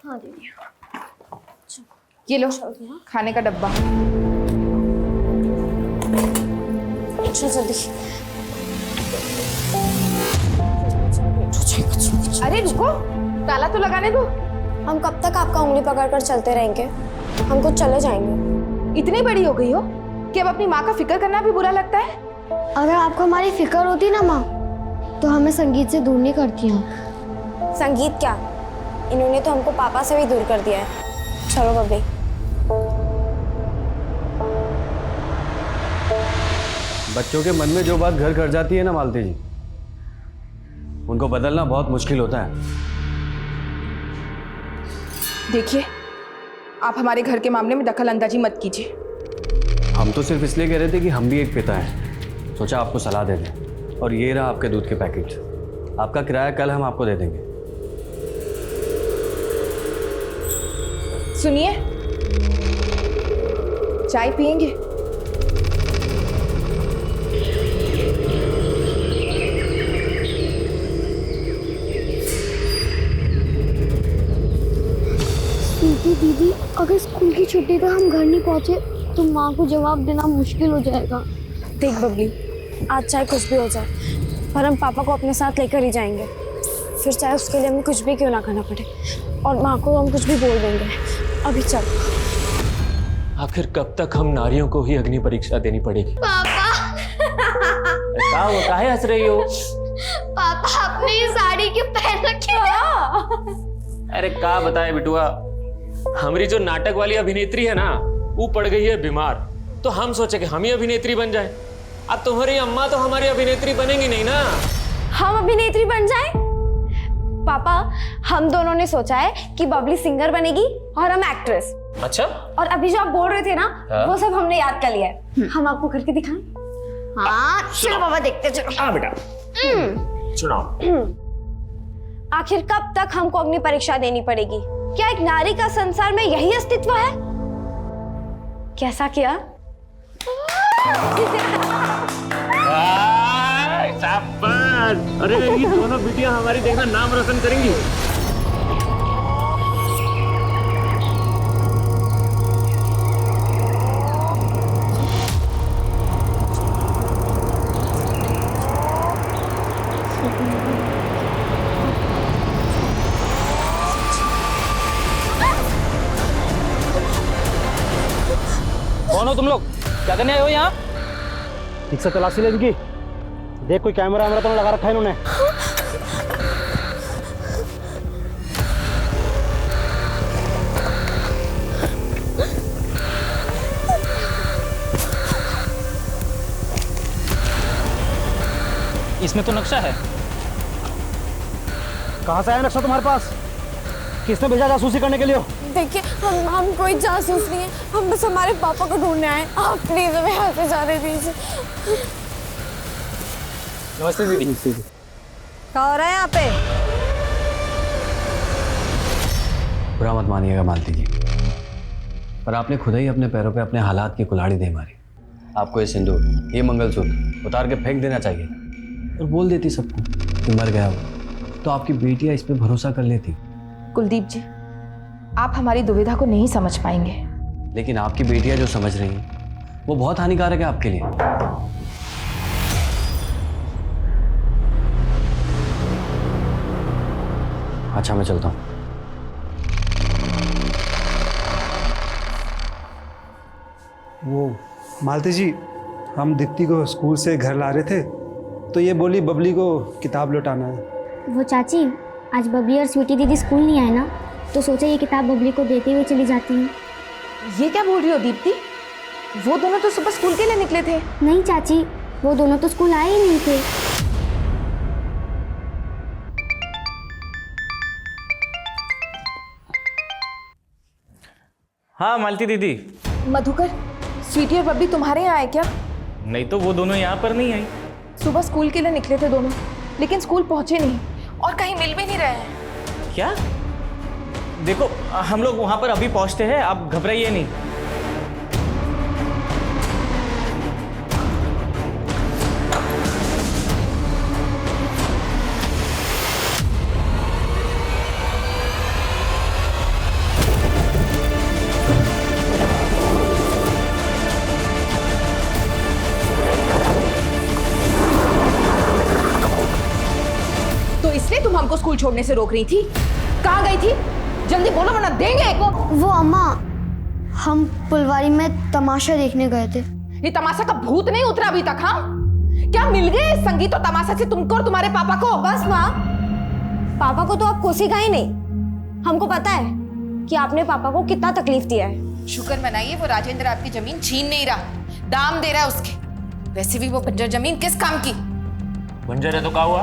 हाँ दीदी। ये लो खाने का डब्बा। अच्छा जल्दी। अरे रुको, ताला तो लगाने दो। हम कब तक आपका उंगली पकड़कर चलते रहेंगे? हम कुछ चले जाएंगे। इतनी बड़ी हो गई हो कि अब अपनी माँ का फिक्र करना भी बुरा लगता है। अगर आपको हमारी फिक्र होती ना माँ, तो हमें संगीत से दूर नहीं करती हैं। संगीत क्या, इन्होंने तो हमको पापा से भी दूर कर दिया है। चलो बब्बी। बच्चों के मन में जो बात घर कर जाती है ना मालती जी, उनको बदलना बहुत मुश्किल होता है। देखिए, आप हमारे घर के मामले में दखल अंदाजी मत कीजिए। हम तो सिर्फ इसलिए कह रहे थे कि हम भी एक पिता हैं, सोचा आपको सलाह दे दें। और ये रहा आपके दूध के पैकेट। आपका किराया कल हम आपको दे देंगे। सुनिए, चाय पियेंगे? दीदी, अगर स्कूल की छुट्टी पर हम घर नहीं पहुंचे तो माँ को जवाब देना मुश्किल हो जाएगा। देख बबली, आज चाहे कुछ भी हो जाए, पर हम पापा को अपने साथ लेकर ही जाएंगे। फिर चाहे उसके लिए हमें कुछ भी क्यों ना करना पड़े, और माँ को हम कुछ भी बोल देंगे। अभी चल। आखिर कब तक हम नारियों को ही अग्नि परीक्षा देनी पड़ेगी? पापा क्या हुआ, काहे हंस रही हो? पापा अपनी ये साड़ी क्यों पहन रखी है? अरे का बताए बिटुआ, हमारी जो नाटक वाली अभिनेत्री है ना, वो पड़ गई है बीमार। तो हम सोचे कि हम ही अभिनेत्री बन जाए। अब तुम्हारी अम्मा तो हमारी अभिनेत्री बनेंगी नहीं ना। हम अभिनेत्री बन जाए? पापा, हम दोनों ने सोचा है कि बबली सिंगर बनेगी और हम एक्ट्रेस। अच्छा, और अभी जो आप बोल रहे थे ना, हाँ? वो सब हमने याद कर लिया है। हम आपको करके दिखाएं? हाँ चलो बाबा, देखते चलो। हाँ बेटा, सुनाओ। आखिर कब तक हमको अग्नि परीक्षा देनी पड़ेगी? क्या एक नारी का संसार में यही अस्तित्व है? कैसा किया? शाबाश! अरे ये दोनों बिटियां हमारी देखना नाम रोशन करेंगी। कौन हो तुम लोग? क्या करने आए हो यहाँ? ठीक से तलाशी ले इनकी। देख कोई कैमरा वैमरा तो नहीं लगा रखा है इन्होंने। इसमें तो नक्शा है। कहाँ से आया नक्शा तुम्हारे पास? किसने भेजा जासूसी करने के लिए? देखिए, हम कोई जासूस नहीं है, हम बस हमारे पापा को ढूंढने आए। आप प्लीज हमें यहाँ से जाने दीजिए। नमस्ते दीदी। क्या हो रहा है यहाँ पे? बुरा मत मानिएगा मालती जी, पर आपने खुद ही अपने पैरों पे अपने हालात की कुल्हाड़ी दे मारी। आपको ये सिंदूर, ये मंगलसूत्र उतार के फेंक देना चाहिए और बोल देती सबको कि मर गया वो, तो आपकी बेटियां इस पे भरोसा कर लेती। कुलदीप जी, आप हमारी दुविधा को नहीं समझ पाएंगे। लेकिन आपकी बेटियां जो समझ रही हैं वो बहुत हानिकारक है आपके लिए। अच्छा मैं चलता हूँ। वो मालती जी, हम दीप्ति को स्कूल से घर ला रहे थे तो ये बोली बबली को किताब लौटाना है। वो चाची, आज बबली और स्वीटी दीदी स्कूल नहीं आए ना, तो सोचा ये किताब बबली को देते हुए चली जाती हैं। ये क्या बोल रही हो दीप्ति? वो दोनों तो सुबह स्कूल के लिए निकले थे। नहीं चाची, वो दोनों तो स्कूल आए ही नहीं थे। हाँ मालती दीदी। मधुकर, स्वीटी और बब्बी तुम्हारे यहाँ आए क्या? नहीं तो वो दोनों यहाँ पर नहीं आई। सुबह स्कूल के लिए निकले थे दोनों, लेकिन स्कूल पहुंचे नहीं और कहीं मिल भी नहीं रहे हैं। क्या? देखो, हम लोग वहाँ पर अभी पहुँचते हैं, आप घबराइए नहीं। स्कूल छोड़ने से रोक रही थी? कहाँ गई थी? जल्दी बोलो वरना देंगे एक को। वो अम्मा, हम फुलवारी में तमाशा देखने गए थे। ये तमाशा का भूत नहीं उतरा अभी तक? हाँ, क्या मिल गए इस संगीत और तमाशा से तुमको और तुम्हारे पापा को? बस माँ, पापा को तो आप कोसेगा ही नहीं। हमको पता है कि आपने पापा को कितना तकलीफ दिया है। शुक्र मनाइए वो राजेंद्र आपकी जमीन छीन नहीं रहा, दाम दे रहा है उसके। वैसे भी वो बंजर जमीन किस काम की? बंजर है तो क्या हुआ?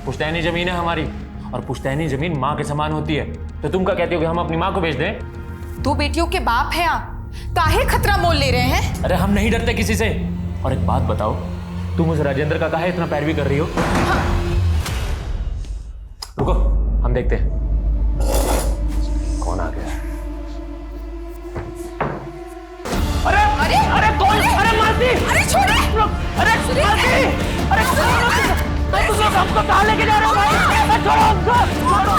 पुश्तैनी जमीन है हमारी, और पुश्तैनी जमीन माँ के समान होती है। तो तुम क्या कहती हो कि हम अपनी माँ को बेच दें? 2 बेटियों के बाप हैं आप, काहे खतरा मोल ले रहे हैं? अरे हम नहीं डरते किसी से। और एक बात बताओ, तुम उस राजेंद्र का काहे इतना पैरवी कर रही हो? हाँ। रुको, हम देखते हैं कौन आ गया। अरे अरे अरे कौन? अरे मालती! अरे छोड़े! अरे मालती! अरे तुम लोग हमको कहाँ लेके जा रहे हो भाई? छोड़ो हमको! छोड़ो!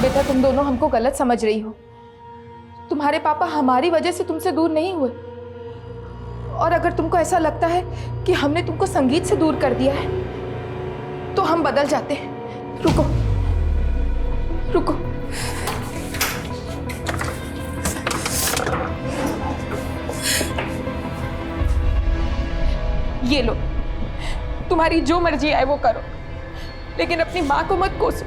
बेटा, तुम दोनों हमको गलत समझ रही हो। तुम्हारे पापा हमारी वजह से तुमसे दूर नहीं हुए। और अगर तुमको ऐसा लगता है कि हमने तुमको संगीत से दूर कर दिया है, तो हम बदल जाते हैं। रुको रुको, ये लो, तुम्हारी जो मर्जी आए वो करो, लेकिन अपनी माँ को मत कोसो।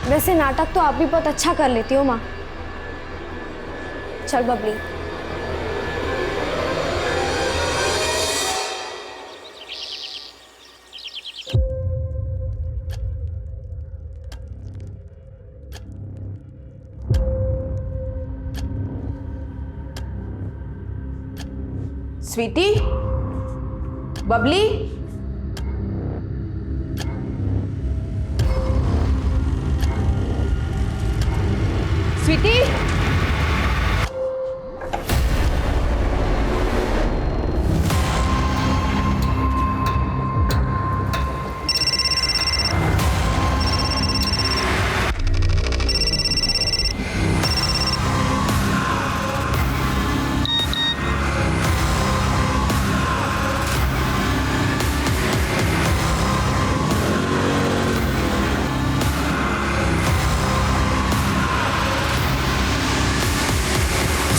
वैसे नाटक तो आप भी बहुत अच्छा कर लेती हो माँ। चल बबली। स्वीटी, बबली, स्वीटी,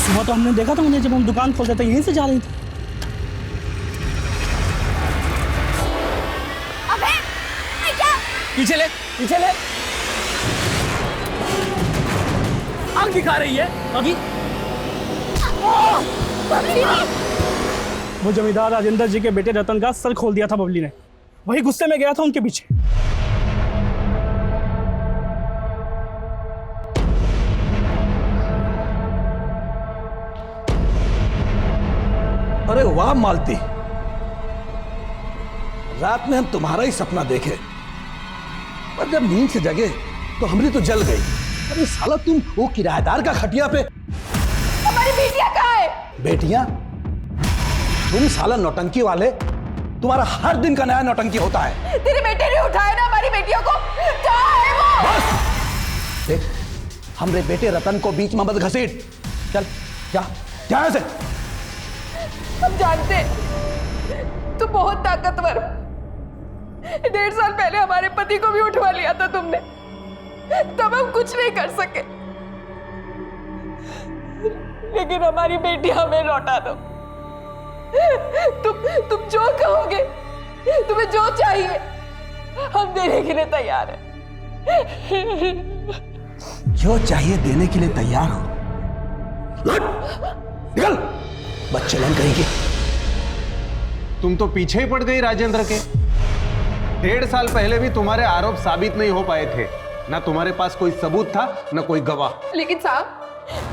सुबह तो हमने देखा था उन्हें, जब हम दुकान खोलते थे यहीं से जा रही थी। अबे, क्या? पीछे ले, पीछे ले। आग दिखा रही है अभी। वो जमींदार राजेंद्र जी के बेटे रतन का सर खोल दिया था बबली ने। वही गुस्से में गया था उनके पीछे। अरे वाह मालती, रात में हम तुम्हारा ही सपना देखे, पर जब नींद से जगे तो हमरी तो जल गई। अरे साला, तुम वो किराएदार का खटिया पे। हमारी बेटियां कहाँ है? बेटियां? तुम साला नौटंकी वाले, तुम्हारा हर दिन का नया नौटंकी होता है। तेरे बेटे ने उठाया ना हमारी बेटियों को, कहाँ है वो? बस देख, हमरे बेटे रतन को बीच में मत घसीट। चल जा, जा ऐसे। हम जानते तू बहुत ताकतवर हो। 1.5 साल पहले हमारे पति को भी उठवा लिया था तुमने, तब हम कुछ नहीं कर सके, लेकिन हमारी बेटी हमें लौटा दो। तुम जो कहोगे, तुम्हें जो चाहिए, हम देने के लिए तैयार हैं। जो चाहिए देने के लिए तैयार हो। निकल, बच्चे लन करेंगे। तुम तो पीछे ही पड़ गई राजेंद्र के। 1.5 साल पहले भी तुम्हारे आरोप साबित नहीं हो पाए थे। ना तुम्हारे पास कोई सबूत था, ना कोई गवाह। लेकिन साहब,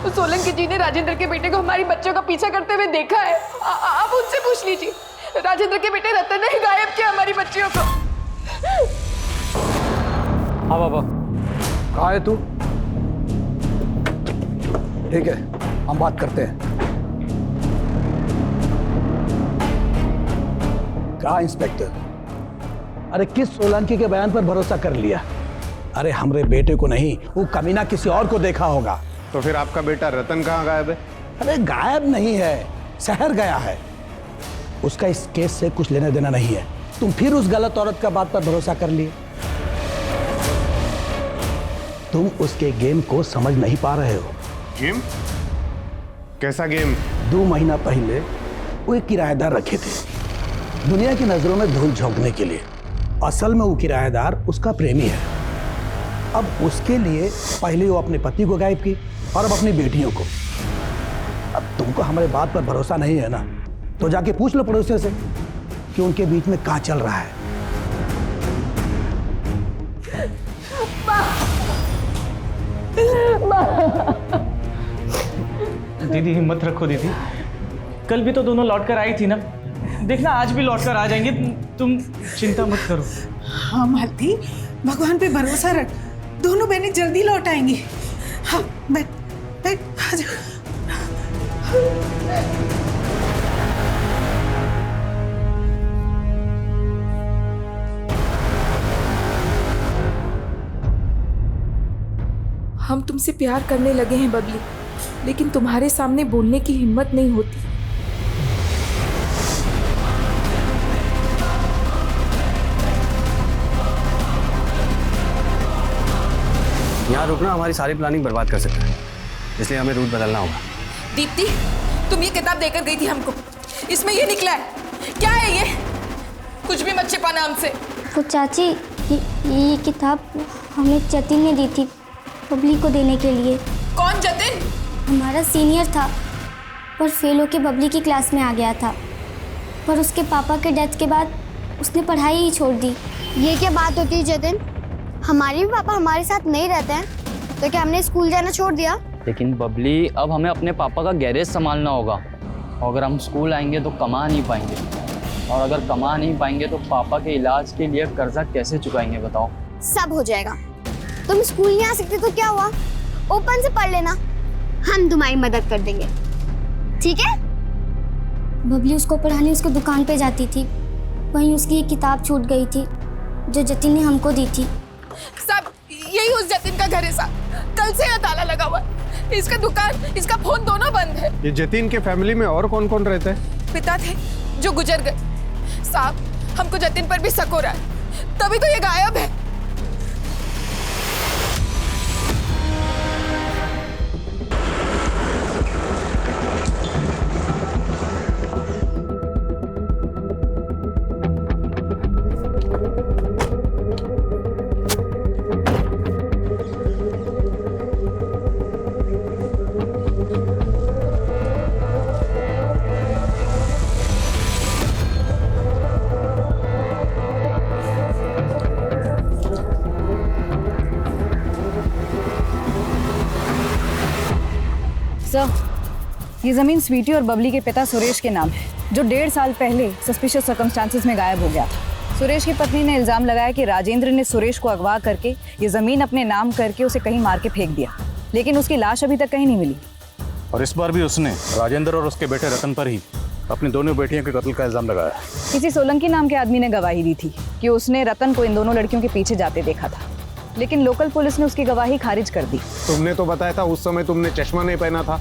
तो सोलंकी जी ने राजेंद्र के बेटे को हमारी बच्चों का पीछा करते हुए देखा है। आप उनसे पूछ लीजिए। राजेंद्र के बेटे रतन ने गायब किया हमारी बच्चियों को। हाँ बाबा, कहाँ है तू? ठीक है, हम बात करते हैं। क्या इंस्पेक्टर, अरे किस सोलंकी के बयान पर भरोसा कर लिया? अरे हमरे बेटे को नहीं, वो कमीना किसी और को देखा होगा। तो फिर आपका बेटा रतन कहाँ गायब है? अरे गायब नहीं है, शहर गया है। उसका इस केस से कुछ लेना देना नहीं है। तुम फिर उस गलत औरत का बात पर भरोसा कर लिए। तुम उसके गेम को समझ नहीं पा रहे हो। गेम? कैसा गेम? 2 महीना पहले वो एक किराएदार रखे थे दुनिया की नजरों में धूल झोंकने के लिए। असल में वो किराएदार उसका प्रेमी है। अब उसके लिए पहले वो अपने पति को गायब की और अब अपनी बेटियों को। अब तुमको हमारे बात पर भरोसा नहीं है ना, तो जाके पूछ लो पड़ोसियों से कि उनके बीच में क्या चल रहा है। दीदी हिम्मत रखो दीदी, कल भी तो दोनों लौट कर आई थी ना, देखना आज भी लौट कर आ जाएंगे। तुम चिंता मत करो। हाँ मालती, भगवान पे भरोसा रख, दोनों बहनें जल्दी लौट आएंगी। हाँ बैठ बैठ, आ जा। हम तुमसे प्यार करने लगे हैं बबली, लेकिन तुम्हारे सामने बोलने की हिम्मत नहीं होती। यहाँ रुकना हमारी सारी प्लानिंग बर्बाद कर सकता है, इसलिए हमें रूट बदलना होगा। दीप्ति, तुम ये किताब देकर गई थी हमको, इसमें ये निकला है। क्या है ये? कुछ भी मत छिपाना हमसे। तो चाची ये किताब हमें जतिन ने दी थी बबली को देने के लिए। कौन जतिन? हमारा सीनियर था, पर फेल होके बबली की क्लास में आ गया था। पर उसके पापा के डेथ के बाद उसने पढ़ाई ही छोड़ दी। ये क्या बात होती है जतिन? हमारे भी पापा हमारे साथ नहीं रहते हैं, तो क्या हमने स्कूल जाना छोड़ दिया? लेकिन बबली, अब हमें अपने पापा का गैरेज संभालना होगा, और अगर हम स्कूल आएंगे तो कमा नहीं पाएंगे, और अगर कमा नहीं पाएंगे तो पापा के इलाज के लिए कर्जा कैसे चुकाएंगे बताओ? सब हो जाएगा। तुम स्कूल नहीं आ सकते तो क्या हुआ, ओपन से पढ़ लेना, हम तुम्हारी मदद कर देंगे, ठीक है? बबली उसको पढ़ाने उसको दुकान पे जाती थी, वहीं उसकी एक किताब छूट गई थी जो जतिन ने हमको दी थी। सब यही उस जतिन का घर है साहब, कल से यहाँ ताला लगा हुआ है। इसका दुकान, इसका फोन दोनों बंद है। ये जतिन के फैमिली में और कौन कौन रहता है? पिता थे जो गुजर गए। साहब, हमको जतिन पर भी शक हो रहा है, तभी तो ये गायब है। सर, ये ज़मीन स्वीटी और बबली के पिता सुरेश के नाम है, जो 1.5 साल पहले सस्पिशियस सर्कमस्टांसेस में गायब हो गया था। सुरेश की पत्नी ने इल्ज़ाम लगाया कि राजेंद्र ने सुरेश को अगवा करके ये ज़मीन अपने नाम करके उसे कहीं मार के फेंक दिया, लेकिन उसकी लाश अभी तक कहीं नहीं मिली। और इस बार भी उसने राजेंद्र और उसके बेटे रतन पर ही अपनी दोनों बेटियों के कत्ल का इल्ज़ाम लगाया। किसी सोलंकी नाम के आदमी ने गवाही दी थी कि उसने रतन को इन दोनों लड़कियों के पीछे जाते देखा था, लेकिन लोकल पुलिस ने उसकी गवाही खारिज कर दी। तुमने तो बताया था उस समय तुमने चश्मा नहीं पहना था।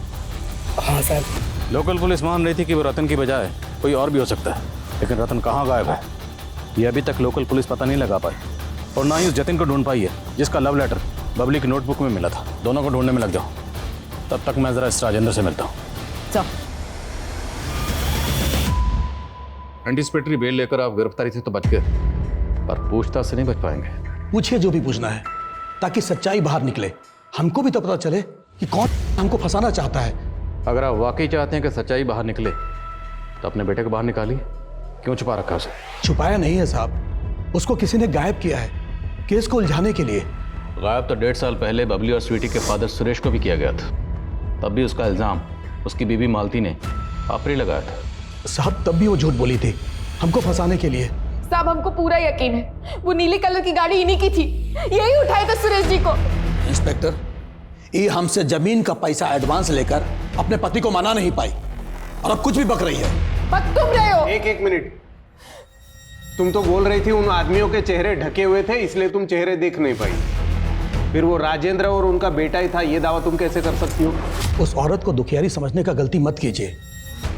हाँ सर। लोकल पुलिस मान रही थी कि वो रतन की बजाय कोई और भी हो सकता है, लेकिन रतन कहाँ गायब है ये अभी तक लोकल पुलिस पता नहीं लगा पाई, और ना ही उस जतिन को ढूंढ पाई है जिसका लव लेटर बबली की नोटबुक में मिला था। दोनों को ढूंढने में लग जाओ, तब तक मैं जरा इस राजेंद्र से मिलता हूँ। एंटीसिपेटरी बेल लेकर आप गिरफ्तारी से तो बच गए, पर पूछताछ से नहीं बच पाएंगे। पूछिए जो भी पूछना है, ताकि सच्चाई बाहर निकले। हमको भी तो पता चले कि कौन हमको फंसाना चाहता है। अगर आप वाकई चाहते हैं कि सच्चाई बाहर निकले तो अपने बेटे को बाहर निकालिए। क्यों छुपा रखा उसे? छुपाया नहीं है साहब, उसको किसी ने गायब किया है केस को उलझाने के लिए। गायब तो 1.5 साल पहले बबली और स्वीटी के फादर सुरेश को भी किया गया था, तब भी उसका इल्जाम उसकी बीवी मालती ने आप पर लगाया था। साहब तब भी वो झूठ बोली थी हमको फंसाने के लिए। साहब हमको पूरा यकीन है, वो नीली कलर की गाड़ी इन्हीं की थी, यही उठाए थे सुरेश जी को। इंस्पेक्टर, ये हमसे जमीन का पैसा एडवांस लेकर अपने पति को मना नहीं पाई, और अब कुछ भी बक रही है। बक तुम रहे हो। एक मिनट, तुम तो बोल रही थी उन आदमियों के चेहरे ढके हुए थे इसलिए तुम चेहरे देख नहीं पाई। फिर वो राजेंद्र और उनका बेटा ही था, ये दावा तुम कैसे कर सकती हो? उस औरत को दुखियारी समझने का गलती मत कीजिए।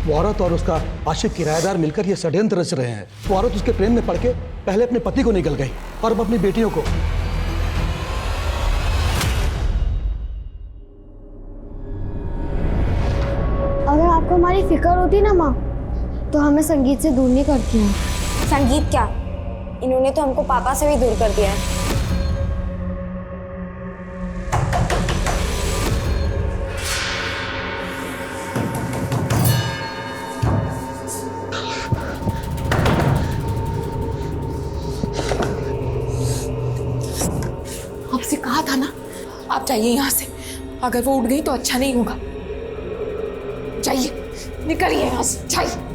वो औरत और उसका आशिक किराएदार मिलकर ये षड्यंत्र रच रहे हैं। वो औरत उसके प्रेम में पड़ के पहले अपने पति को निकल गई और अब अपनी बेटियों को। अगर आपको हमारी फिक्र होती ना माँ, तो हमें संगीत से दूर नहीं करती हैं। संगीत क्या, इन्होंने तो हमको पापा से भी दूर कर दिया है। आपसे कहा था ना, आप जाइए यहाँ से। अगर वो उठ गई तो अच्छा नहीं होगा। जाइए, निकलिए यहाँ से, जाइए।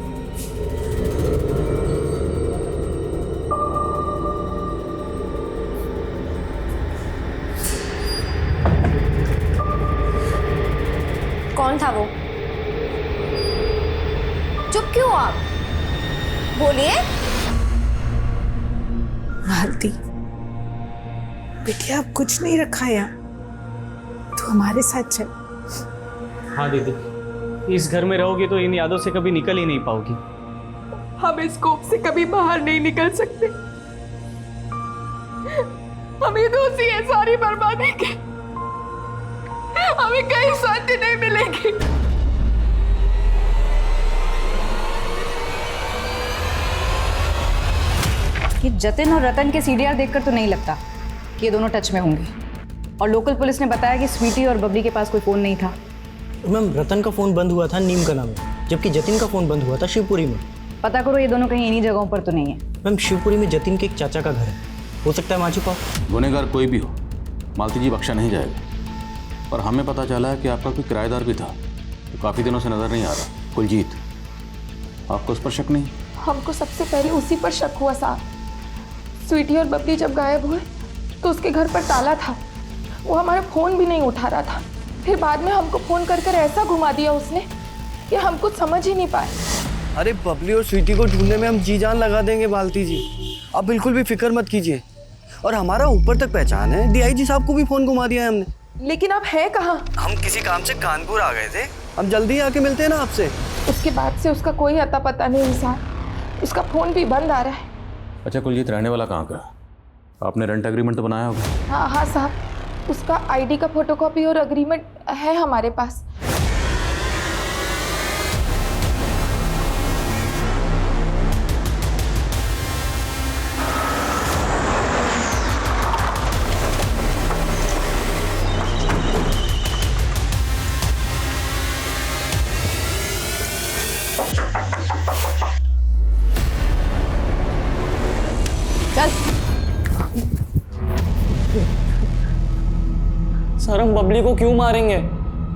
कौन था वो? चुप क्यों आप? बोलिए। मालती, बिटिया अब कुछ नहीं रखा यहाँ, तो हमारे साथ चल। हाँ दीदी, इस घर में रहोगी तो इन यादों से कभी निकल ही नहीं पाओगी। हम इस कोप से कभी बाहर नहीं निकल सकते। हमें दोषी है सारी बर्बादी के। हमें कहीं शांति नहीं मिलेगी। कि जतिन और रतन के सीडीआर देखकर तो नहीं लगता कि ये दोनों टच में होंगे। और लोकल पुलिस ने बताया कि स्वीटी और बबली के पास कोई फ़ोन नहीं था। मैम, रतन का फ़ोन बंद हुआ था नीम कला में, जबकि जतिन का फ़ोन बंद हुआ था शिवपुरी में। पता करो ये दोनों कहीं इन्हीं जगहों पर तो नहीं है। मैम, शिवपुरी में जतिन के एक चाचा का घर है, हो सकता है माची पाप। गुनहगार कोई भी हो, मालती जी बख्शा नहीं जाएगा। पर हमें पता चला है कि आपका कोई किराएदार भी था, तो काफ़ी दिनों से नज़र नहीं आ रहा। कुलजीत, आपको उस पर शक नहीं? हमको सबसे पहले उसी पर शक हुआ साहब। स्वीटी और बबली जब गायब हुए तो उसके घर पर ताला था। वो हमारा फ़ोन भी नहीं उठा रहा था। फिर बाद में हमको फ़ोन कर कर ऐसा घुमा दिया उसने कि हम कुछ समझ ही नहीं पाए। अरे बबली और स्वीटी को ढूंढने में हम जी जान लगा देंगे मालती जी, आप बिल्कुल भी फिक्र मत कीजिए। और हमारा ऊपर तक पहचान है, डीआईजी साहब को भी फ़ोन घुमा दिया है हमने। लेकिन आप है कहाँ? हम किसी काम से कानपुर आ गए थे, हम जल्दी आके मिलते हैं ना आपसे। उसके बाद से उसका कोई अता पता नहीं साहब। उसका फ़ोन भी बंद आ रहा है। अच्छा कुलजीत रहने वाला कहाँ का? आपने रेंट एग्रीमेंट तो बनाया होगा? हाँ हाँ साहब, उसका आईडी का फोटोकॉपी और एग्रीमेंट है हमारे पास। सर हम बबली को क्यों मारेंगे?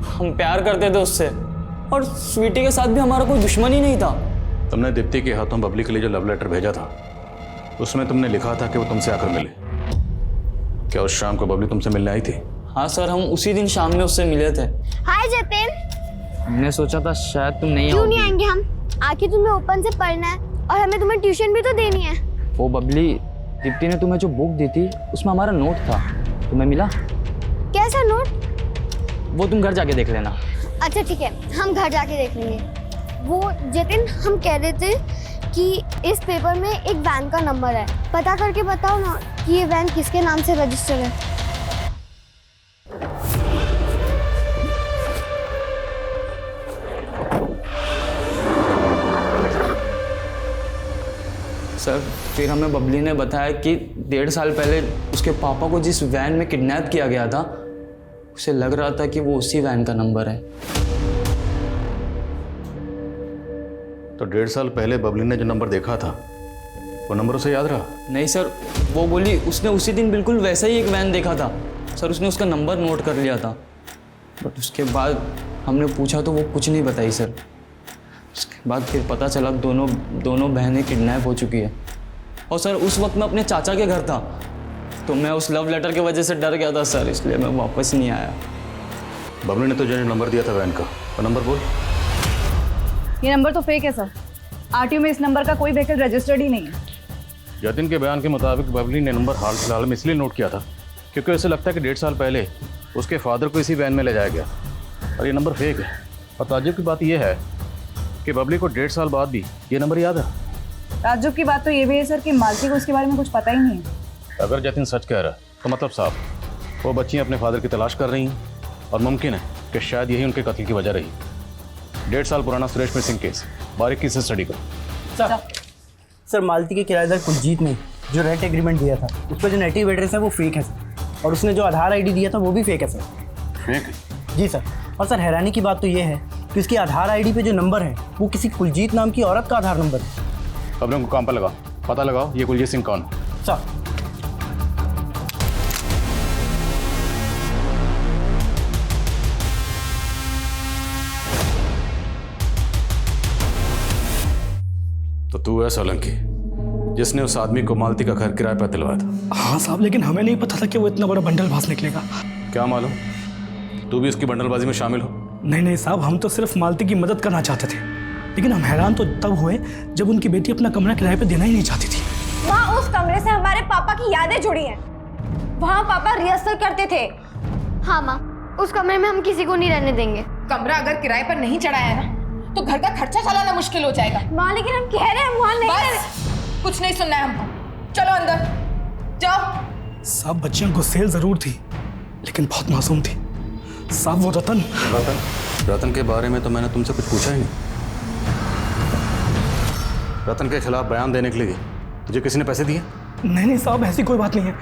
हम प्यार करते थे उससे, और स्वीटी के साथ भी हमारा कोई दुश्मन ही नहीं था। तुमने दीप्ति के हाथों बबली के लिए जो लव लेटर भेजा था, उसमें तुमने लिखा था कि वो तुमसे आकर मिले। क्या उस शाम को बबली तुमसे मिलने आई थी? हाँ सर, हम उसी दिन शाम में उससे मिले थे। हाय जतिन। हमने सोचा था शायद तुम नहीं क्यों आओगी। नहीं आएंगे हम? आखिर तुम्हें ओपन से पढ़ना है और हमें तुम्हें ट्यूशन भी तो देनी है। वो बबली, दीप्ति ने तुम्हें जो बुक दी थी उसमें हमारा नोट था, तुम्हें मिला? कैसा नोट? वो तुम घर जाके देख लेना। अच्छा ठीक है, हम घर जाके देख लेंगे। वो जतिन, हम कह रहे थे कि इस पेपर में एक वैन का नंबर है, पता करके बताओ ना कि ये वैन किसके नाम से रजिस्टर है। सर फिर हमें बबली ने बताया कि 1.5 साल पहले उसके पापा को जिस वैन में किडनैप किया गया था, उसे लग रहा था कि वो उसी वैन का नंबर है। तो 1.5 साल पहले बबली ने जो नंबर देखा था, वो नंबर उसे याद रहा? नहीं सर, वो बोली उसने उसी दिन बिल्कुल वैसा ही एक वैन देखा था। सर उसने उसका नंबर नोट कर लिया था, बट उसके बाद हमने पूछा तो वो कुछ नहीं बताई सर। उसके बाद फिर पता चला दोनों बहनें किडनैप हो चुकी है। और सर उस वक्त मैं अपने चाचा के घर था, तो मैं उस लव लेटर की वजह से डर गया था सर, इसलिए मैं वापस नहीं आया। बबली ने तो जो नंबर दिया था वैन का, वो नंबर बोल। ये नंबर तो फेक है सर। आरटीओ में इस नंबर का कोई व्हीकल रजिस्टर्ड ही नहीं है। जतिन के बयान के मुताबिक बबली ने नंबर हाल फिलहाल में इसलिए नोट किया था क्योंकि उसे लगता है कि 1.5 साल पहले उसके फादर को इसी वैन में ले जाया गया और ये नंबर फेक है। और ताज्जुब की बात यह है कि बबली को 1.5 साल बाद भी ये नंबर याद है। ताज्जुब की बात तो ये भी है सर कि मालती को इसके बारे में कुछ पता ही नहीं है। अगर जतिन सच कह रहा है तो मतलब साहब वो बच्चियाँ अपने फादर की तलाश कर रही हैं और मुमकिन है कि शायद यही उनके कत्ल की वजह रही। 1.5 साल पुराना सुरेश मिसिंग केस बारीकी से स्टडी करो। सर मालती के किराएदार कुलजीत ने जो रेंट एग्रीमेंट दिया था उस पर जो नेटिव एड्रेस है वो फेक है सर, और उसने जो आधार आईडी दिया था वो भी फेक है सर। फेक है? जी सर। और सर हैरानी की बात तो ये है कि उसकी आधार आईडी पे जो नंबर है वो किसी कुलजीत नाम की औरत का आधार नंबर है। अब उनको काम पर लगाओ, पता लगाओ ये कुलजीत सिंह कौन है। सर तो तू है सोलंकी जिसने उस आदमी को मालती का घर किराए पर दिलवाया था? हाँ साहब, लेकिन हमें नहीं पता था कि वो इतना बड़ा बंडलबाज निकलेगा। क्या मालूम तू भी उसकी बंडलबाजी में शामिल हो? नहीं साहब, हम तो सिर्फ मालती की मदद करना चाहते थे, लेकिन हम हैरान तो तब हुए जब उनकी बेटी अपना कमरा किराए पे देना ही नहीं चाहती थी। वहाँ उस कमरे से हमारे पापा की यादें जुड़ी हैं। वहाँ पापा रिहर्सल करते थे। हाँ माँ, उस कमरे में हम किसी को नहीं रहने देंगे। कमरा अगर किराए पर नहीं चढ़ाया ना तो घर का खर्चा चलाना मुश्किल हो जाएगा। माँ लेकिन हम कह रहे हैं वहाँ नहीं बस कुछ नहीं सुनना है हमको, चलो अंदर जाओ। सब बच्चियां गुस्सेल जरूर थी लेकिन बहुत मासूम थी। साहब वो रतन के बारे में तो मैंने तुमसे कुछ पूछा ही नहीं। रतन के खिलाफ बयान देने के लिए तुझे किसी ने पैसे दिए? नहीं साहब, ऐसी कोई बात नहीं है।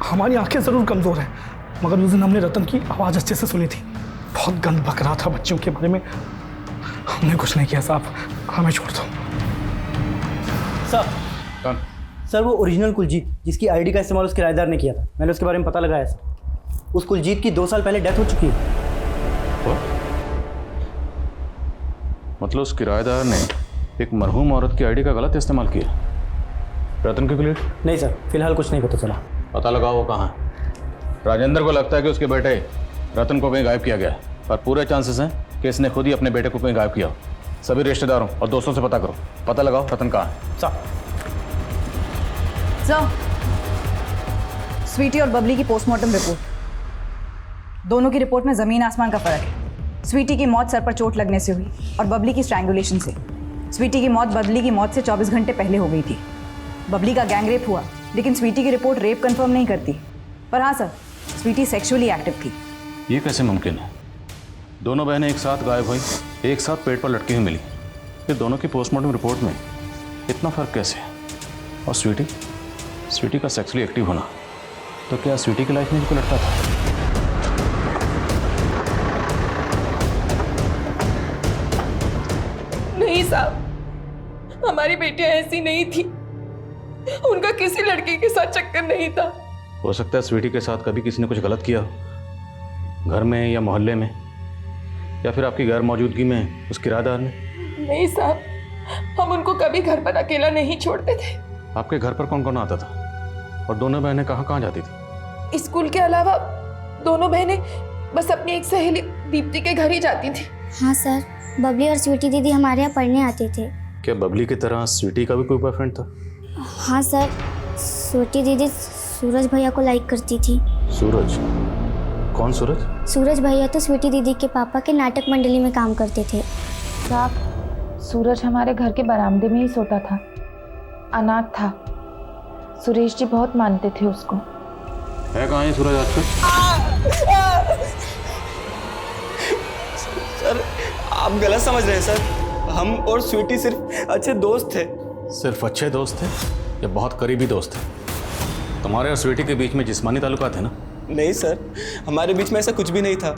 हमारी आंखें जरूर कमजोर हैं, मगर उस दिन हमने रतन की आवाज़ अच्छे से सुनी थी। बहुत गंद बक रहा था बच्चों के बारे में। हमने कुछ नहीं किया साहब, हमें छोड़ दो। सर वो ओरिजिनल कुलजीत जिसकी आईडी का इस्तेमाल उस किराएदार ने किया था, मैंने उसके बारे में पता लगाया सर। उस कुलजीत की 2 साल पहले डेथ हो चुकी है। मतलब उस किराएदार ने एक मरहूम औरत की आईडी का गलत इस्तेमाल किया? रतन की क्लियर? नहीं सर, फिलहाल कुछ नहीं पता चला। पता लगाओ वो कहाँ है। राजेंद्र को लगता है कि उसके बेटे रतन को कहीं गायब किया गया है, पर पूरे चांसेस हैं कि इसने खुद ही अपने बेटे को कहीं गायब किया हो। सभी रिश्तेदारों और दोस्तों से पता करो, पता लगाओ रतन कहाँ है। सर, स्वीटी और बबली की पोस्टमार्टम रिपोर्ट, दोनों की रिपोर्ट में जमीन आसमान का फर्क है। स्वीटी की मौत सर पर चोट लगने से हुई और बबली की स्ट्रैंगुलेशन से। स्वीटी की मौत बबली की मौत से 24 घंटे पहले हो गई थी। बबली का गैंग रेप हुआ, लेकिन स्वीटी की रिपोर्ट रेप कंफर्म नहीं करती। पर हाँ सर, स्वीटी सेक्सुअली एक्टिव थी। ये कैसे मुमकिन है? दोनों बहनें एक साथ गायब हुई, एक साथ पेट पर लटकी हुई मिली, फिर दोनों की पोस्टमार्टम रिपोर्ट में इतना फर्क कैसे? और स्वीटी का सेक्सुअली एक्टिव होना, तो क्या स्वीटी की लाइफ में भी लटका था? नहीं साहब, हमारी बेटियां ऐसी नहीं थी। उनका किसी लड़के के साथ चक्कर नहीं था। हो सकता है स्वीटी के साथ कभी किसी ने कुछ गलत किया हो, घर में या मोहल्ले में, या फिर आपकी गैर मौजूदगी में उस किराएदार ने। नहीं साहब, हम उनको कभी घर पर अकेला नहीं छोड़ते थे। आपके घर पर कौन कौन आता था और दोनों बहनें कहाँ कहाँ जाती थी? स्कूल के अलावा दोनों बहनें बस अपनी एक सहेली दीप्ति के घर ही जाती थी। हाँ सर, बबली और स्वीटी दीदी हमारे यहाँ पढ़ने आते थे। क्या बबली की तरह स्वीटी का भी कोई बॉयफ्रेंड था? हाँ सर, स्वीटी दीदी सूरज भैया को लाइक करती थी। सूरज? कौन सूरज? सूरज भैया तो स्वीटी दीदी के पापा के नाटक मंडली में काम करते थे। साहब, सूरज हमारे घर के बरामदे में ही सोता था, अनाथ था। सुरेश जी बहुत मानते थे उसको। है कहाँ है सूरज आजकल? सर आप गलत समझ रहे हैं सर, हम और स्वीटी सिर्फ अच्छे दोस्त थे। सिर्फ अच्छे दोस्त थे या बहुत करीबी दोस्त थे? तुम्हारे और स्वीटी के बीच में जिस्मानी ताल्लुकात है ना? नहीं सर, हमारे बीच में ऐसा कुछ भी नहीं था।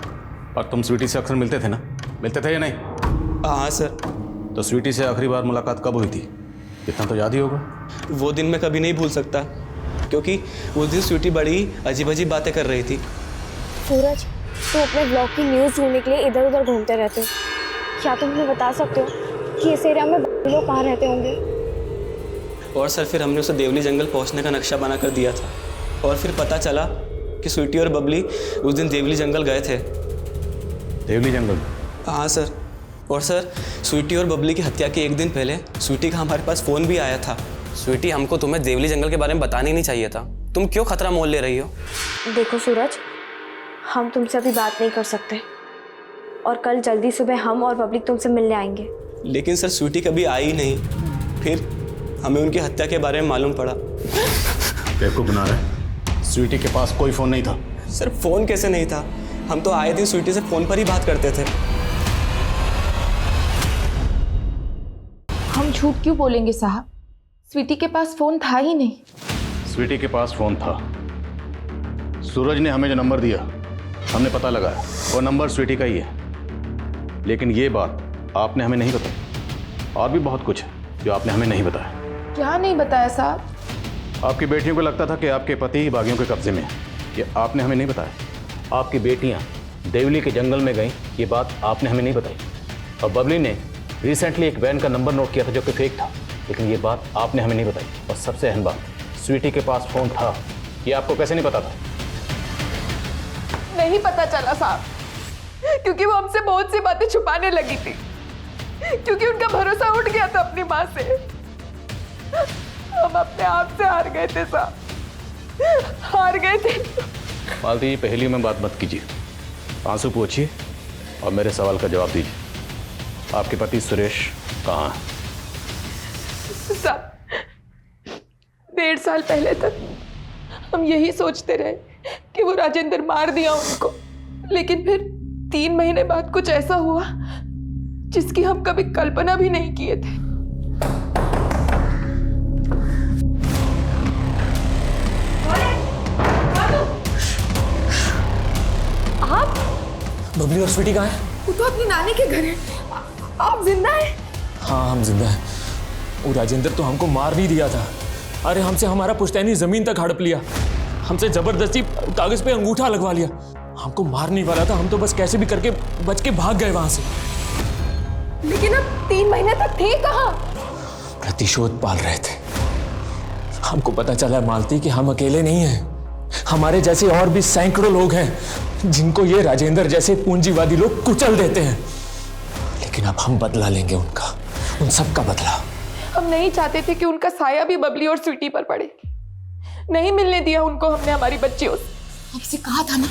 और तुम स्वीटी से अक्सर मिलते थे ना? मिलते थे या नहीं? हाँ सर। तो स्वीटी से आखिरी बार मुलाकात कब हुई थी? इतना तो याद ही होगा। वो दिन मैं कभी नहीं भूल सकता, क्योंकि उस दिन स्वीटी बड़ी अजीब अजीब बातें कर रही थी। सूरज, तुम अपने ब्लॉग की न्यूज़ ढूंढने के लिए इधर उधर घूमते रहते हो। क्या तुम हमें बता सकते हो कि इस एरिया में लोग कहाँ रहते होंगे? और सर फिर हमने उसे देवली जंगल पहुंचने का नक्शा बना कर दिया था, और फिर पता चला कि स्वीटी और बबली उस दिन देवली जंगल गए थे। देवली जंगल? हाँ सर। और सर, स्वीटी और बबली की हत्या के एक दिन पहले स्वीटी का हमारे पास फ़ोन भी आया था। स्वीटी, हमको तुम्हें देवली जंगल के बारे में बताना ही नहीं चाहिए था। तुम क्यों खतरा मोल ले रही हो? देखो सूरज, हम तुमसे अभी बात नहीं कर सकते और कल जल्दी सुबह हम और पब्लिक तुमसे मिलने आएंगे। लेकिन सर स्वीटी कभी आई ही नहीं, फिर हमें उनकी हत्या के बारे में मालूम पड़ा। बेवकूफ बना रहा है। स्वीटी के पास कोई फोन नहीं था। सर फोन कैसे नहीं था? हम तो आए दिन स्वीटी से फोन पर ही बात करते थे। हम झूठ क्यों बोलेंगे साहब? स्वीटी के पास फोन था ही नहीं। स्वीटी के पास फोन था। सूरज ने हमें जो नंबर दिया हमने पता लगाया, वो नंबर स्वीटी का ही है। लेकिन ये बात आपने हमें नहीं बताई। और भी बहुत कुछ है जो आपने हमें नहीं बताया। क्या नहीं बताया साहब? आपकी बेटियों को लगता था कि आपके पति बागियों के कब्जे में है, ये आपने हमें नहीं बताया। आपकी बेटियां देवली के जंगल में गईं, ये बात आपने हमें नहीं बताई। और बबली ने रिसेंटली एक वैन का नंबर नोट किया था जो कि फेक था, लेकिन ये बात आपने हमें नहीं बताई। और सबसे अहम बात, स्वीटी के पास फोन था, ये आपको कैसे नहीं पता था? नहीं पता चला साहब, क्योंकि वो हमसे बहुत सी बातें छुपाने लगी थी, क्योंकि उनका भरोसा उठ गया था अपनी माँ से। हम अपने आप से हार गए थे साहब, हार गए थे। मालती जी, पहली में बात मत कीजिए, आंसू पोंछिए और मेरे सवाल का जवाब दीजिए। आपके पति सुरेश कहाँ है? साहब, 1.5 साल पहले तक हम यही सोचते रहे कि वो राजेंद्र मार दिया उनको, लेकिन फिर 3 महीने बाद कुछ ऐसा हुआ जिसकी हम कभी कल्पना भी नहीं किए थे। आप? बबली और स्वीटी कहाँ है? वो तो अपनी नानी के घर है। आप जिंदा हैं? हाँ, हम जिंदा हैं। वो राजेंद्र तो हमको मार नहीं दिया था, अरे हमसे हमारा पुश्तैनी जमीन तक हड़प लिया, हमसे जबरदस्ती कागज पे अंगूठा लगवा लिया। हमको मार नहीं वाला था, हम तो बस कैसे भी करके बच के भाग गए वहां से। लेकिन अब 3 महीने तक थे कहाँ? प्रतिशोध पाल रहे थे। हमको पता चला मालती कि हम अकेले नहीं हैं, हमारे जैसे और भी सैकड़ों लोग हैं जिनको ये राजेंद्र जैसे पूंजीवादी लोग कुचल देते हैं। लेकिन अब हम बदला लेंगे उनका, उन सब का बदला। हम नहीं चाहते थे कि उनका साया भी बबली और स्वीटी पर पड़े। नहीं मिलने दिया उनको हमने हमारी बच्चियों से। आपसे कहा था ना,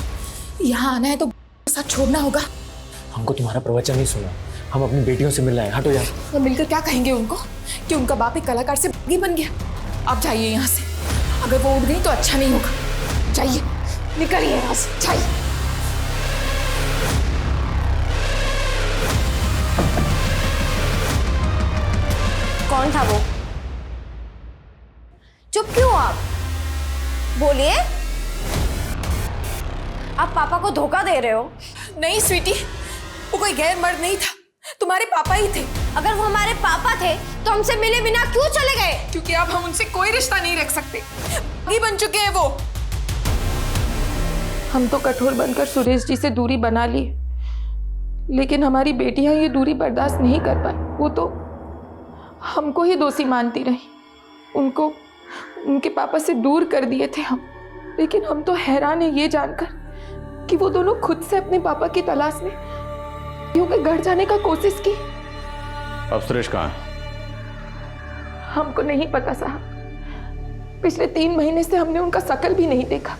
यहाँ आना है तो साथ छोड़ना होगा। हमको तुम्हारा प्रवचन नहीं सुना, हम अपनी बेटियों से मिल रहे हैं। हटो यार। और मिलकर क्या कहेंगे उनको कि उनका बाप एक कलाकार से बागी बन गया? आप जाइए यहाँ से, अगर वो उठ गई तो अच्छा नहीं होगा। जाइए, निकलिए यहाँ से, जाइए। कौन था वो? चुप क्यों आप? बोलिए। आप पापा को धोखा दे रहे हो। नहीं स्वीटी, वो कोई गैर मर्द नहीं था, तुम्हारे पापा ही थे। अगर वो हमारे पापा थे तो हमसे मिले बिना क्यों चले गए? क्योंकि अब हम उनसे कोई रिश्ता नहीं रख सकते, बागी बन चुके हैं वो। हम तो कठोर बनकर सुरेश जी से दूरी बना ली, लेकिन हमारी बेटियां ये दूरी बर्दाश्त नहीं कर पाई। वो तो हमको ही दोषी मानती रही, उनको उनके पापा से दूर कर दिए थे हम। लेकिन हम तो हैरान है ये जानकर कि वो दोनों खुद से अपने पापा की तलाश में के घर जाने का कोशिश की। अब सुरेश कहाँ है? हमको नहीं पता साहब, पिछले 3 महीने से हमने उनका शकल भी नहीं देखा।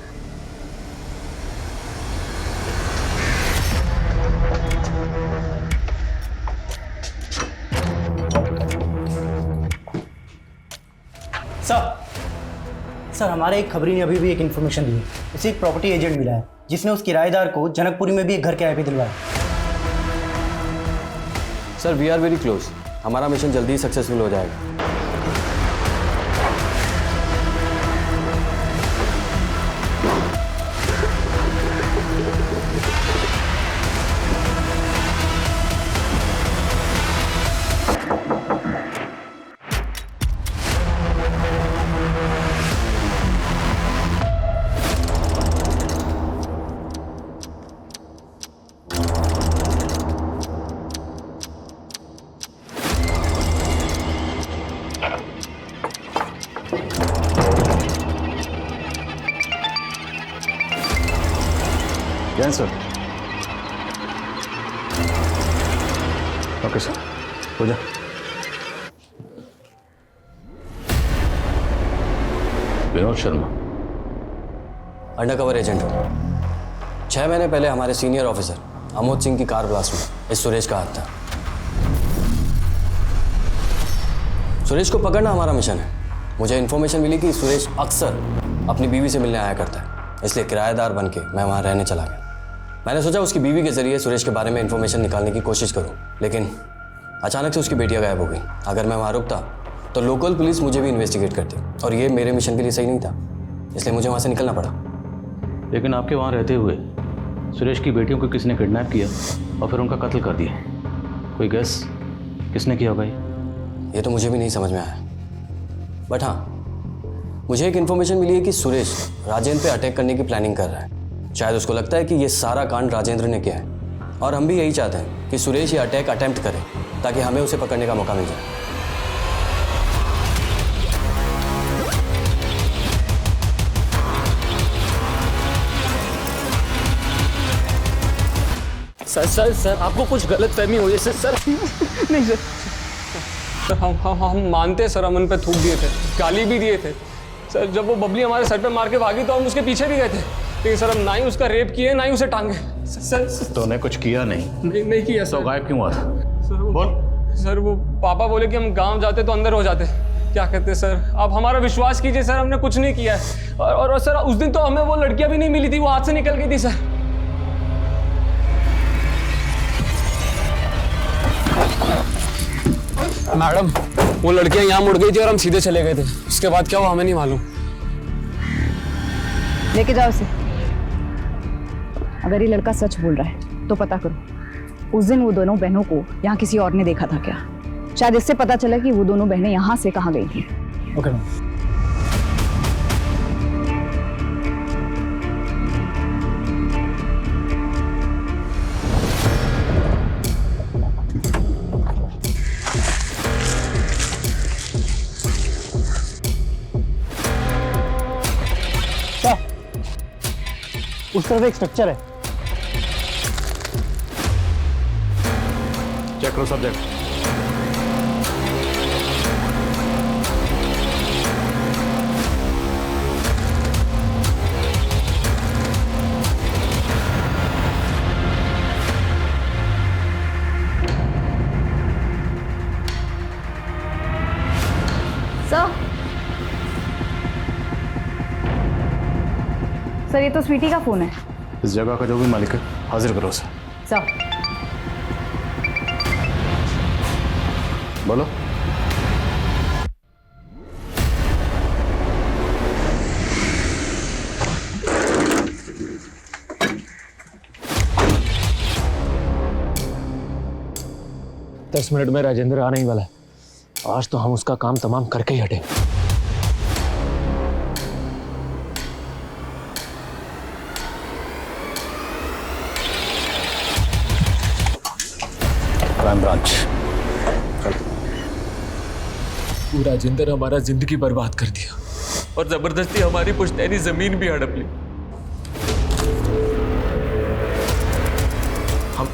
सर, हमारे एक खबरी ने अभी भी एक इन्फॉर्मेशन दी है। इसे एक प्रॉपर्टी एजेंट मिला है जिसने उस किराएदार को जनकपुरी में भी एक घर किराए पे दिलवाया। Sir, we are very close. हमारा मिशन जल्दी ही सक्सेसफुल हो जाएगा। Yes, sir. ओके सर, हो जा। विनोद शर्मा, अंडरकवर एजेंट हूँ। 6 महीने पहले हमारे सीनियर ऑफिसर अमोद सिंह की कार ब्लास्ट में इस सुरेश का हाथ था। सुरेश को पकड़ना हमारा मिशन है। मुझे इन्फॉर्मेशन मिली कि सुरेश अक्सर अपनी बीवी से मिलने आया करता है, इसलिए किराएदार बन के मैं वहाँ रहने चला गया। मैंने सोचा उसकी बीवी के जरिए सुरेश के बारे में इन्फॉर्मेशन निकालने की कोशिश करूँ, लेकिन अचानक से उसकी बेटियाँ गायब हो गई। अगर मैं वहाँ रुकता तो लोकल पुलिस मुझे भी इन्वेस्टिगेट करती और ये मेरे मिशन के लिए सही नहीं था, इसलिए मुझे वहाँ से निकलना पड़ा। लेकिन आपके वहाँ रहते हुए सुरेश की बेटियों को किसने किडनैप किया और फिर उनका कत्ल कर दिया? कोई गेस किसने किया होगा? ये तो मुझे भी नहीं समझ में आया, बट हाँ, मुझे एक इन्फॉर्मेशन मिली है कि सुरेश राजेंद्र पे अटैक करने की प्लानिंग कर रहा है। शायद उसको लगता है कि ये सारा कांड राजेंद्र ने किया है, और हम भी यही चाहते हैं कि सुरेश ये अटैक अटेम्प्ट करे ताकि हमें उसे पकड़ने का मौका मिल जाए। सर सर सर आपको कुछ गलत फहमी हुई है सर। सर नहीं सर, हम मानते हैं सर, हम उन पे थूक दिए थे, गाली भी दिए थे सर। जब वो बबली हमारे सर पे मार के भागी तो हम उसके पीछे भी गए थे, लेकिन सर हम ना ही उसका रेप किए ना ही उसे टांगे। सर तूने कुछ किया नहीं किया सर। तो गायब क्यों हुआ था? बोल सर। वो पापा बोले कि हम गांव जाते तो अंदर हो जाते। क्या कहते सर, आप हमारा विश्वास कीजिए सर, हमने कुछ नहीं किया है। और सर उस दिन तो हमें वो लड़कियां भी नहीं मिली थी, वो हाथ से निकल गई थी सर। मैडम वो लड़कियां यहाँ मुड़ गई थी और हम सीधे चले गए थे। उसके बाद क्या हुआ हमें नहीं मालूम। लेके जाओ इसे। अगर ये लड़का सच बोल रहा है तो पता करो उस दिन वो दोनों बहनों को यहाँ किसी और ने देखा था क्या। शायद इससे पता चला कि वो दोनों बहनें यहाँ से कहाँ गई थी। ओके उस तरफ एक स्ट्रक्चर है। चेक करो सब्जेक्ट। सर ये तो स्वीटी का फोन है। इस जगह का जो भी मालिक है हाजिर करो उसे। सर बोलो। दस मिनट में राजेंद्र आने ही वाला है। आज तो हम उसका काम तमाम करके ही हटेंगे। Crime branch. वो राजेंद्र हमारा जिंदगी बर्बाद कर दिया और जबरदस्ती हमारी पुश्तैनी जमीन भी हड़प ली।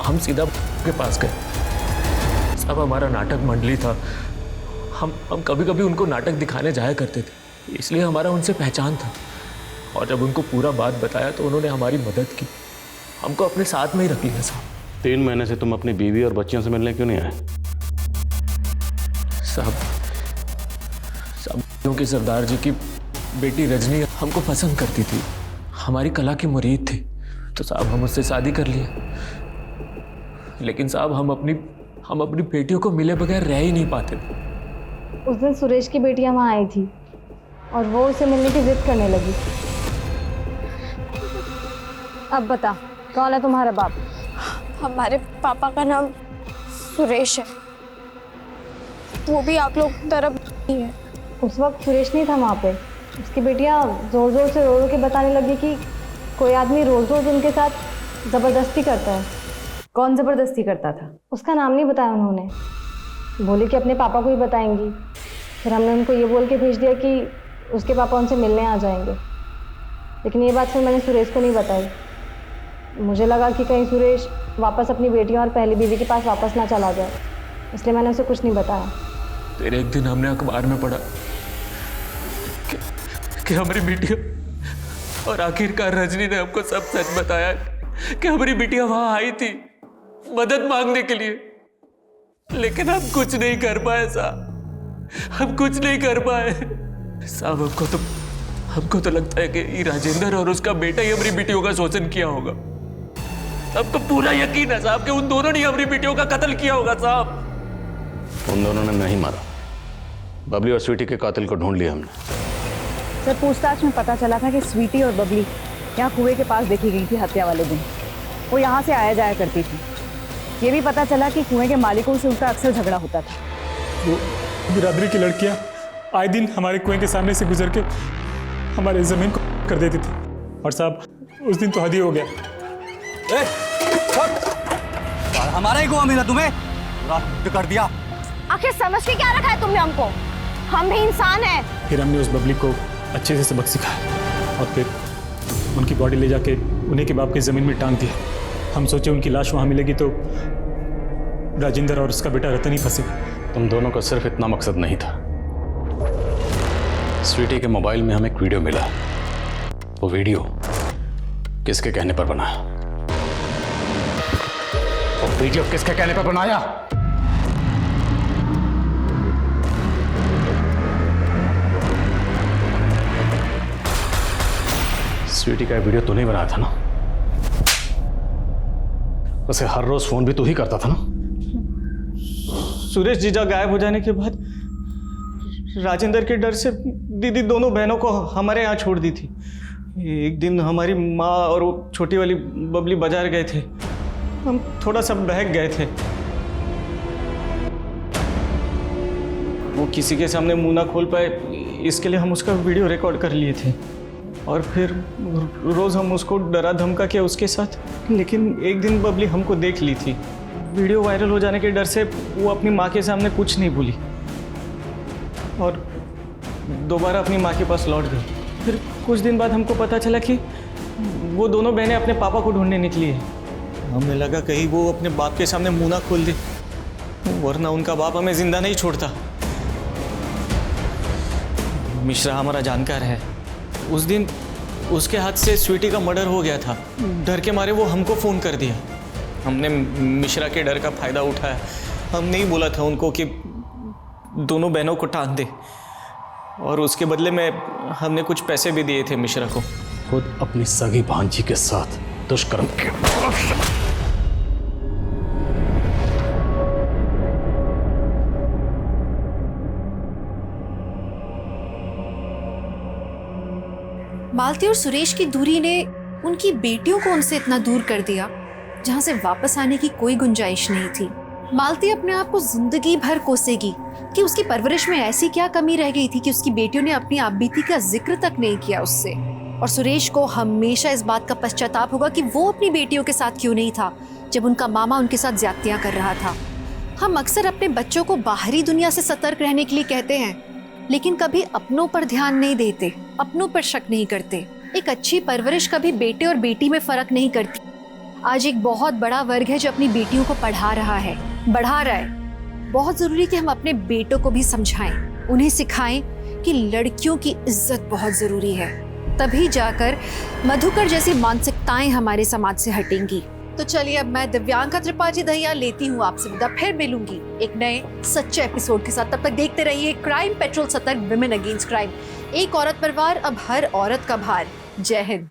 हम सीधा के पास गए। सब हमारा नाटक मंडली था। हम कभी कभी उनको नाटक दिखाने जाया करते थे, इसलिए हमारा उनसे पहचान था। और जब उनको पूरा बात बताया तो उन्होंने हमारी मदद की, हमको अपने साथ में ही रख लिया साहब। 3 महीने से तुम अपनी बीवी और बच्चियों से मिलने क्यों नहीं आए? साहब क्योंकि सरदार जी की बेटी रजनी हमको पसंद करती थी, हमारी कला की मुरीद थी, तो साहब हम उससे शादी कर लिए। लेकिन साहब हम अपनी बेटियों को मिले बगैर रह ही नहीं पाते थे। उस दिन सुरेश की बेटियां वहाँ आई थी और वो उसे मिलने की जिद करने लगी। अब बता कौन है तुम्हारा बाप? हमारे पापा का नाम सुरेश है, वो भी आप लोग तरफ नहीं है। उस वक्त सुरेश नहीं था वहाँ पे। उसकी बेटियाँ ज़ोर ज़ोर से रो रो के बताने लगी कि कोई आदमी रोज़ रोज़ उनके साथ ज़बरदस्ती करता है। कौन ज़बरदस्ती करता था? उसका नाम नहीं बताया उन्होंने, बोले कि अपने पापा को ही बताएंगी। फिर हमने उनको ये बोल के भेज दिया कि उसके पापा उनसे मिलने आ जाएंगे, लेकिन ये बात फिर मैंने सुरेश को नहीं बताई। मुझे लगा कि कहीं सुरेश वापस अपनी बेटियों और पहली बीवी के पास वापस ना चला जाए, इसलिए मैंने उसे कुछ नहीं बताया। फिर एक दिन हमने अखबार में पढ़ा कि हमारी और आखिरकार रजनी ने हमको सब सच बताया कि हमारी बिटिया वहां आई थी मदद मांगने के लिए, लेकिन हम कुछ नहीं कर पाए साहब, हम कुछ नहीं कर पाए साहब। हमको तो लगता है कि राजेंद्र और उसका बेटा ही हमारी बेटियों का शोषण किया होगा। हमको पूरा यकीन है साहब कि उन दोनों ने हमारी बेटियों का कत्ल किया होगा साहब। उन दोनों ने नहीं मारा, बबली और स्वीटी के कातिल को ढूंढ लिया हमने। सर, पूछताछ में पता चला था कि स्वीटी और बबली यहाँ कुएं के पास देखी गई थी हत्या वाले दिन। वो यहाँ से आया जाया करती थी। ये भी पता चला कि कुएं के मालिकों से उनका अक्सर झगड़ा होता था। वो बिरादरी की लड़कियाँ आए दिन हमारे कुएं के सामने से गुजर के हमारे ज़मीन को कर देती थी, और साहब उस दिन तो हद ही हो गया। हमारा ही कुआं मिला तुम्हें, कर दिया। आखिर समझ के क्या रखा है तुमने हमको? हम भी इंसान हैं। फिर हमने उस बबली को अच्छे से सबक सिखाया और फिर उनकी बॉडी ले जाके उन्हीं के बाप की ज़मीन में टांग दिया। हम सोचे उनकी लाश वहाँ मिलेगी तो राजेंद्र और उसका बेटा रतन ही फंसेगा। तुम दोनों का सिर्फ इतना मकसद नहीं था। स्वीटी के मोबाइल में हमें एक वीडियो मिला। वो वीडियो किसके कहने पर बना? वो वीडियो किसके कहने पर बनाया? स्वीटी का वीडियो तूने बनाया था ना? उसे हर रोज फोन भी तू ही करता था ना? सुरेश जीजा गायब हो जाने के बाद राजेंद्र के डर से दीदी दोनों बहनों को हमारे यहाँ छोड़ दी थी। एक दिन हमारी माँ और वो छोटी वाली बबली बाजार गए थे। हम थोड़ा सा बहक गए थे। वो किसी के सामने मुंह ना खोल पाए, इसके लिए हम उसका वीडियो रिकॉर्ड कर लिए थे और फिर रोज़ हम उसको डरा धमका के उसके साथ। लेकिन एक दिन बबली हमको देख ली थी। वीडियो वायरल हो जाने के डर से वो अपनी माँ के सामने कुछ नहीं बोली और दोबारा अपनी माँ के पास लौट गई। फिर कुछ दिन बाद हमको पता चला कि वो दोनों बहनें अपने पापा को ढूंढने निकली है। हमें लगा कहीं वो अपने बाप के सामने मुंह ना खोल दे, वरना उनका बाप हमें जिंदा नहीं छोड़ता। मिश्रा हमारा जानकार है। उस दिन उसके हाथ से स्वीटी का मर्डर हो गया था। डर के मारे वो हमको फ़ोन कर दिया। हमने मिश्रा के डर का फ़ायदा उठाया। हम नहीं बोला था उनको कि दोनों बहनों को टांग दे, और उसके बदले में हमने कुछ पैसे भी दिए थे मिश्रा को। खुद अपनी सगी भांजी के साथ दुष्कर्म किया। मालती और सुरेश की दूरी ने उनकी बेटियों को उनसे इतना दूर कर दिया जहां से वापस आने की कोई गुंजाइश नहीं थी। मालती अपने आप को जिंदगी भर कोसेगी कि उसकी परवरिश में ऐसी क्या कमी रह गई थी कि उसकी बेटियों ने अपनी आपबीती का जिक्र तक नहीं किया उससे। और सुरेश को हमेशा इस बात का पश्चाताप होगा कि वो अपनी बेटियों के साथ क्यों नहीं था जब उनका मामा उनके साथ ज्यादतियां कर रहा था। हम अक्सर अपने बच्चों को बाहरी दुनिया से सतर्क रहने के लिए कहते हैं, लेकिन कभी अपनों पर ध्यान नहीं देते, अपनों पर शक नहीं करते। एक अच्छी परवरिश कभी बेटे और बेटी में फर्क नहीं करती। आज एक बहुत बड़ा वर्ग है जो अपनी बेटियों को पढ़ा रहा है, बढ़ा रहा है। बहुत जरूरी कि हम अपने बेटों को भी समझाएं, उन्हें सिखाएं कि लड़कियों की इज्जत बहुत जरूरी है। तभी जाकर मधुकर जैसी मानसिकताएं हमारे समाज से हटेंगी। तो चलिए अब मैं दिव्यांका त्रिपाठी दहिया लेती हूँ आपसे विदा। फिर मिलूंगी एक नए सच्चे एपिसोड के साथ। तब तक देखते रहिए क्राइम पेट्रोल, सतर्क, विमेन अगेंस्ट क्राइम। एक औरत पर वार, अब हर औरत का भार। जय हिंद।